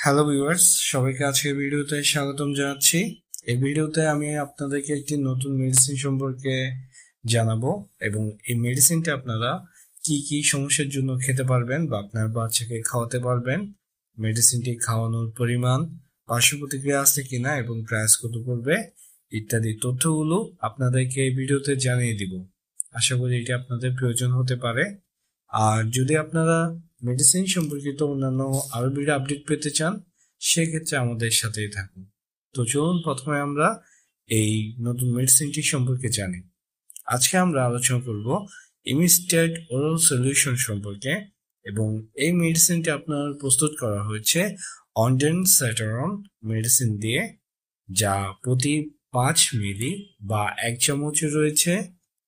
Hello viewers, সবাইকে আজকের ভিডিওতে স্বাগতম জানাচ্ছি। এই ভিডিওতে আমি আপনাদেরকে একটি নতুন মেডিসিন সম্পর্কে জানাবো এবং এই মেডিসিনটা আপনারা কি কি সমস্যার জন্য খেতে পারবেন বা আপনার বাচ্চাকে খাওয়াতে পারবেন, মেডিসিনটি খাওয়ানোর পরিমাণ, পার্শ্ব প্রতিক্রিয়া আছে কিনা এবং প্রাইস কত পড়বে ইত্যাদি তথ্যগুলো আপনাদেরকে এই ভিডিওতে জানিয়ে দিব। আশা করি এটি আপনাদের প্রয়োজন হতে পারে। আর যদি আপনারা মেডিসিন সম্পর্কিত অন্যান্য আরো ভিডিও আপডেট পেতে চান, সেক্ষেত্রে আমাদের সাথেই থাকুন। তো চলুন প্রথমে আমরা এই নতুন মেডিসিনটি সম্পর্কে জানি। আজকে আমরা আলোচনা করব ইমিস্টেট ওরাল সলিউশন সম্পর্কে এবং এই মেডিসিনটি আপনার প্রস্তুত করা হয়েছে অনডেনসেটরন মেডিসিন দিয়ে, যা প্রতি 5 মিলি বা 1 চামচে রয়েছে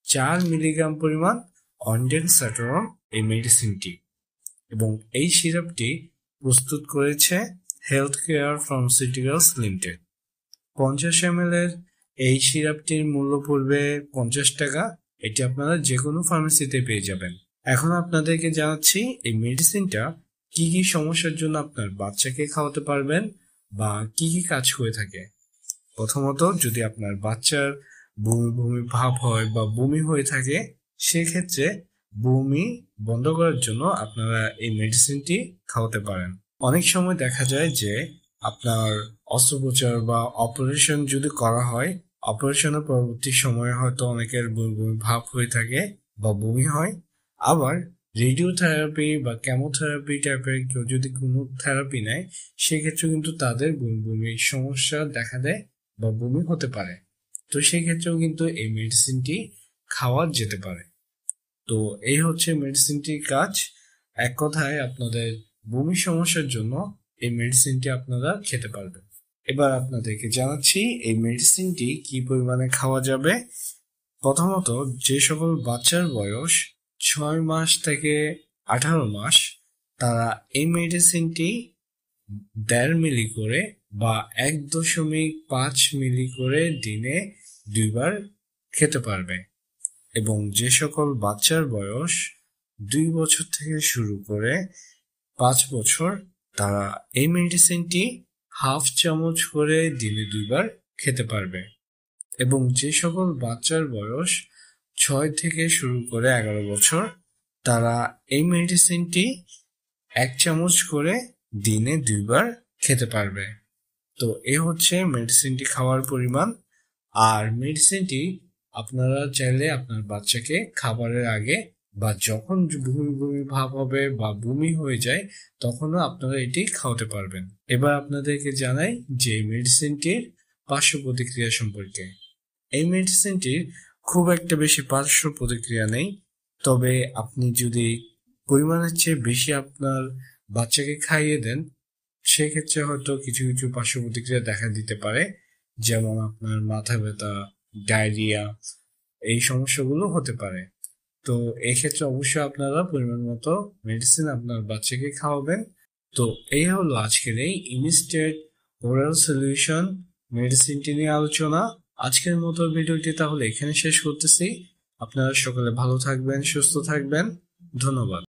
4 মিলিগ্রাম পরিমাণ অনডেনসেটরন এই মেডিসিনটি। এবং এই সিরাপটি প্রস্তুত করেছে health care pharmaceuticals limited. 50 ml এর এই সিরাপটির মূল্য পড়বে 50 টাকা। এটি আপনারা যে কোনো ফার্মেসিতে পেয়ে যাবেন। এখন আপনাদেরকে জানাচ্ছি এই মেডিসিনটা কি কি সমস্যার জন্য আপনার বাচ্চাকে খাওয়াতে পারবেন বা কি কি কাজ হয়ে থাকে। প্রথমত, যদি আপনার বাচ্চার বমি বমি ভাব হয় বা বমি হয়ে থাকে, সেক্ষেত্রে বমি বন্ধ করার জন্য আপনারা এই মেডিসিনটি খাওয়াতে পারেন। অনেক সময় দেখা যায় যে আপনার অস্ত্রোপচার বা অপারেশন যদি করা হয়, অপারেশনের পরবর্তী সময়ে হয়তো অনেকের বমি বমি ভাব হয়ে থাকে বা বমি হয়। আবার রেডিওথেরাপি বা কেমোথেরাপি টাইপের কেউ যদি কোনো থেরাপি নেয়, সেক্ষেত্রে কিন্তু তাদের বমি বমির সমস্যা দেখা দেয় বা বমি হতে পারে। তো সেক্ষেত্রেও কিন্তু এই মেডিসিনটি খাওয়া যেতে পারে। তো এই হচ্ছে মেডিসিনটির কাজ। এক কথায় আপনাদের বমি সমস্যার জন্য এই মেডিসিনটি আপনারা খেতে পারবেন। এবার আপনাদেরকে জানাচ্ছি এই মেডিসিনটি কি পরিমাণে খাওয়া যাবে। প্রথমত, যে সকল বাচ্চার বয়স 6 মাস থেকে 18 মাস, তারা এই মেডিসিনটি 1.5 মিলি করে বা 1.5 মিলি করে দিনে 2 বার খেতে পারবে। এবং যে সকল বাচ্চার বয়স 2 বছর থেকে শুরু করে 5 বছর, তারা এই মেডিসিনটি হাফ চামচ করে দিনে 2 বার খেতে পারবে। এবং যে সকল বাচ্চার বয়স 6 থেকে শুরু করে 11 বছর, তারা এই মেডিসিনটি 1 চামচ করে দিনে 2 বার খেতে পারবে। তো এ হচ্ছে মেডিসিনটি খাওয়ার পরিমাণ। আর মেডিসিনটি আপনারা চাইলে আপনার বাচ্চাকে খাবারের আগে বা যখন বমি বমি ভাব হবে বা বমি হয়ে যায়, তখনও আপনারা এটি খাওয়াতে পারবেন। এবার আপনাদেরকে জানাই যে মেডিসিনটির পার্শ্ব প্রতিক্রিয়া সম্পর্কে। এই মেডিসিনটির খুব একটা বেশি পার্শ্ব প্রতিক্রিয়া নেই, তবে আপনি যদি পরিমাণের চেয়ে বেশি আপনার বাচ্চাকে খাইয়ে দেন, সেক্ষেত্রে হয়তো কিছু কিছু পার্শ্ব প্রতিক্রিয়া দেখা দিতে পারে, যেমন আপনার মাথা ব্যথা, ডায়রিয়া, এই সমস্যাগুলো হতে পারে। তো এক্ষেত্রে অবশ্যই আপনারা পরিমাণ মতো মেডিসিন আপনার বাচ্চাকে খাওয়াবেন। তো এই হলো আজকের এই ইনস্টেট ওরাল সলিউশন মেডিসিনটি নিয়ে আলোচনা। আজকের মতো ভিডিওটি তাহলে এখানে শেষ করতেছি। আপনারা সকলে ভালো থাকবেন, সুস্থ থাকবেন। ধন্যবাদ।